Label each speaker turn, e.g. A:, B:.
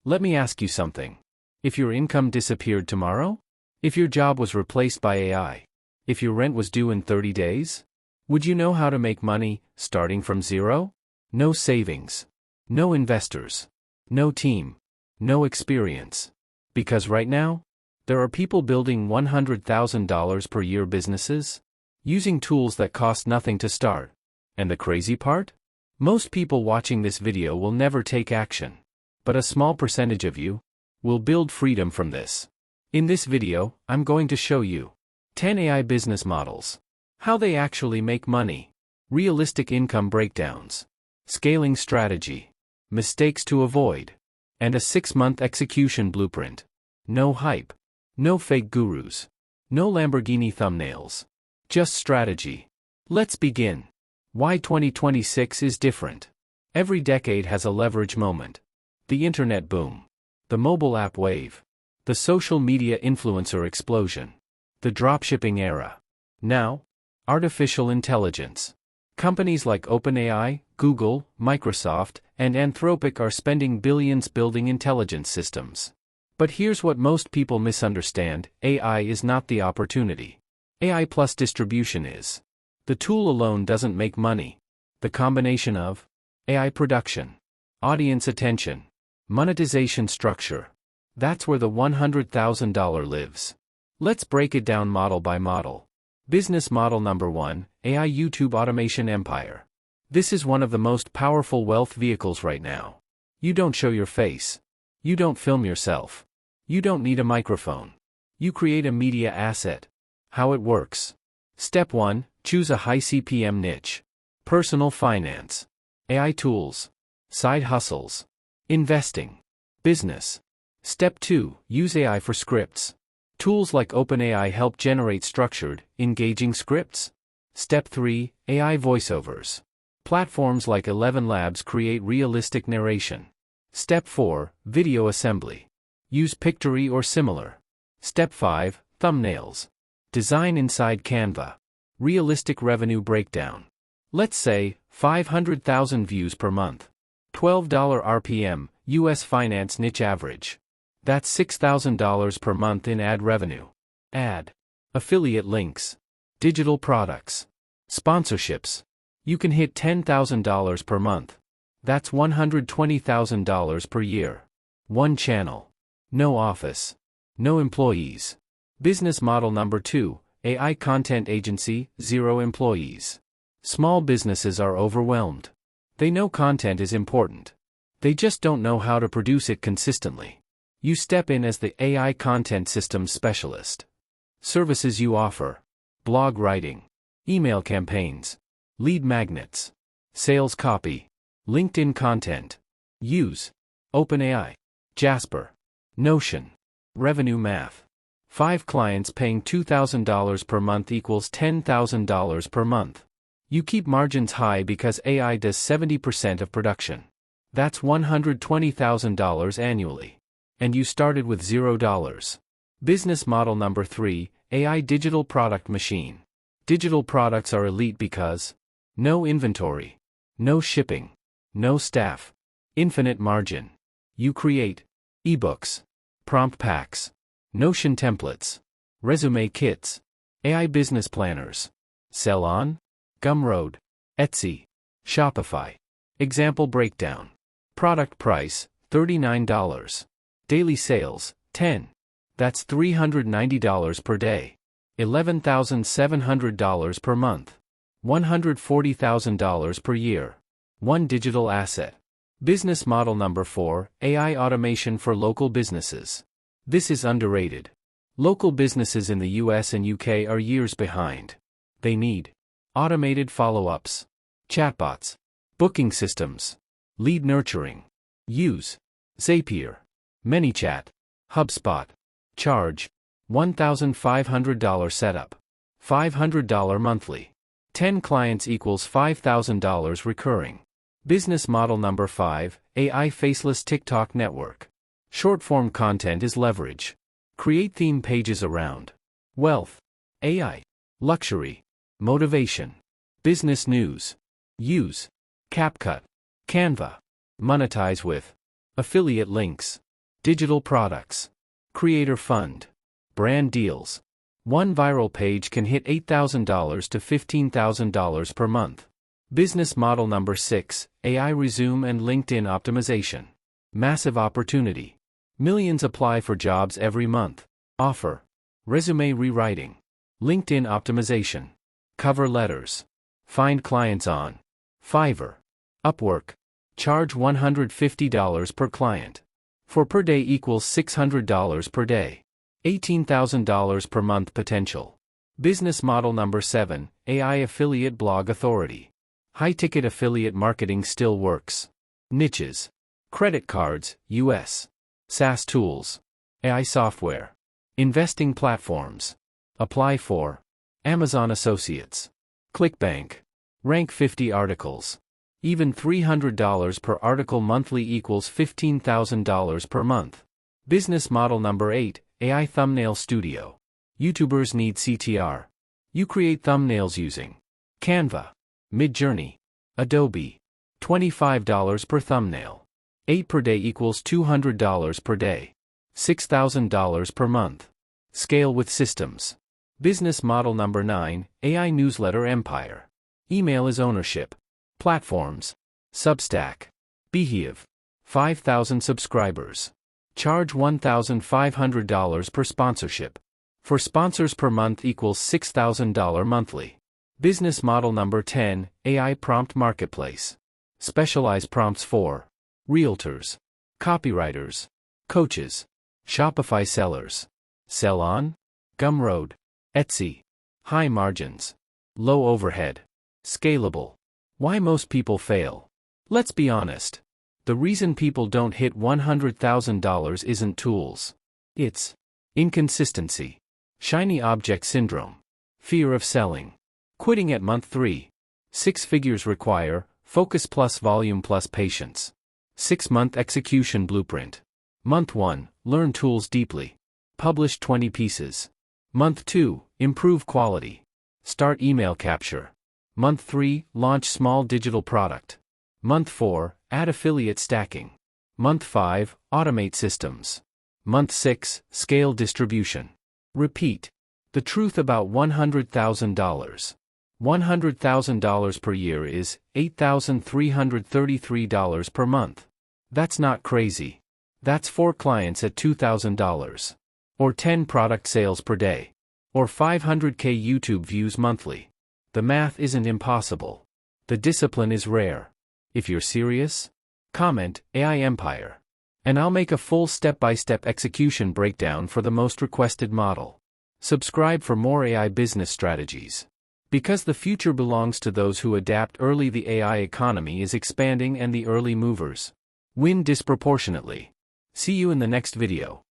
A: Let me ask you something. If your income disappeared tomorrow? If your job was replaced by AI? If your rent was due in 30 days? Would you know how to make money, starting from zero? No savings. No investors. No team. No experience. Because right now, there are people building $100,000 per year businesses, using tools that cost nothing to start. And the crazy part? Most people watching this video will never take action. But a small percentage of you will build freedom from this. In this video, I'm going to show you 10 AI business models, how they actually make money, realistic income breakdowns, scaling strategy, mistakes to avoid, and a 6-month execution blueprint. No hype, no fake gurus, no Lamborghini thumbnails, just strategy. Let's begin. Why 2026 is different. Every decade has a leverage moment. The internet boom, the mobile app wave, the social media influencer explosion, the dropshipping era. Now, artificial intelligence. Companies like OpenAI, Google, Microsoft, and Anthropic are spending billions building intelligence systems. But here's what most people misunderstand: AI is not the opportunity. AI plus distribution is. The tool alone doesn't make money. The combination of AI production, audience attention, monetization structure. That's where the $100,000 lives. Let's break it down model by model. Business model number 1, AI YouTube automation empire. This is one of the most powerful wealth vehicles right now. You don't show your face. You don't film yourself. You don't need a microphone. You create a media asset. How it works. Step 1, choose a high CPM niche. Personal finance. AI tools. Side hustles. Investing. Business. Step 2, use AI for scripts. Tools like OpenAI help generate structured, engaging scripts. Step 3, AI voiceovers. Platforms like 11 Labs create realistic narration. Step 4, video assembly. Use Pictory or similar. Step 5, thumbnails. Design inside Canva. Realistic revenue breakdown. Let's say, 500,000 views per month. $12 RPM, US finance niche average. That's $6,000 per month in ad revenue. Ad. Affiliate links. Digital products. Sponsorships. You can hit $10,000 per month. That's $120,000 per year. One channel. No office. No employees. Business model number 2, AI content agency, 0 employees. Small businesses are overwhelmed. They know content is important. They just don't know how to produce it consistently. You step in as the AI content systems specialist. Services you offer: blog writing, email campaigns, lead magnets, sales copy, LinkedIn content. Use OpenAI, Jasper, Notion, Revenue Math. 5 clients paying $2,000 per month equals $10,000 per month. You keep margins high because AI does 70% of production. That's $120,000 annually. And you started with $0. Business model number 3, AI digital product machine. Digital products are elite because no inventory, no shipping, no staff, infinite margin. You create ebooks, prompt packs, Notion templates, resume kits, AI business planners. Sell on Gumroad, Etsy, Shopify. Example breakdown. Product price, $39. Daily sales, 10. That's $390 per day. $11,700 per month. $140,000 per year. One digital asset. Business model number 4, AI automation for local businesses. This is underrated. Local businesses in the US and UK are years behind. They need automated follow-ups, chatbots, booking systems, lead nurturing. Use Zapier, ManyChat, HubSpot. Charge $1,500 setup, $500 monthly. 10 clients equals $5,000 recurring. Business model number 5, AI faceless TikTok network. Short-form content is leverage. Create theme pages around wealth, AI, luxury, motivation, business news. Use CapCut, Canva. Monetize with affiliate links, Digital products. Creator fund. Brand deals. One viral page can hit $8,000 to $15,000 per month. Business model number 6, AI resume and LinkedIn optimization. Massive opportunity. Millions apply for jobs every month. Offer. Resume rewriting. LinkedIn optimization. Cover letters. Find clients on Fiverr. Upwork. Charge $150 per client. For per day equals $600 per day. $18,000 per month potential. Business model number 7, AI affiliate blog authority. High-ticket affiliate marketing still works. Niches. Credit cards, US. SaaS tools. AI software. Investing platforms. Apply for Amazon Associates. ClickBank. Rank 50 articles. Even $300 per article monthly equals $15,000 per month. Business model number 8, AI thumbnail studio. YouTubers need CTR. You create thumbnails using Canva, Midjourney, Adobe. $25 per thumbnail. 8 per day equals $200 per day. $6,000 per month. Scale with systems. Business model number 9, AI newsletter empire. Email is ownership. Platforms. Substack. Behave. 5,000 subscribers. Charge $1,500 per sponsorship. For sponsors per month equals $6,000 monthly. Business model number 10, AI prompt marketplace. Specialized prompts for realtors, copywriters, coaches, Shopify sellers. Sell on Gumroad, Etsy. High margins. Low overhead. Scalable. Why most people fail? Let's be honest. The reason people don't hit $100,000 isn't tools. It's inconsistency. Shiny object syndrome. Fear of selling. Quitting at month 3. 6 figures require focus plus volume plus patience. 6-month execution blueprint. Month 1, learn tools deeply. Publish 20 pieces. Month 2, improve quality. Start email capture. Month 3, launch small digital product. Month 4, add affiliate stacking. Month 5, automate systems. Month 6, scale distribution. Repeat. The truth about $100,000. $100,000 per year is $8,333 per month. That's not crazy. That's 4 clients at $2,000. Or 10 product sales per day. Or 500K YouTube views monthly. The math isn't impossible. The discipline is rare. If you're serious, comment AI Empire. And I'll make a full step-by-step execution breakdown for the most requested model. Subscribe for more AI business strategies. Because the future belongs to those who adapt early. The AI economy is expanding and the early movers win disproportionately. See you in the next video.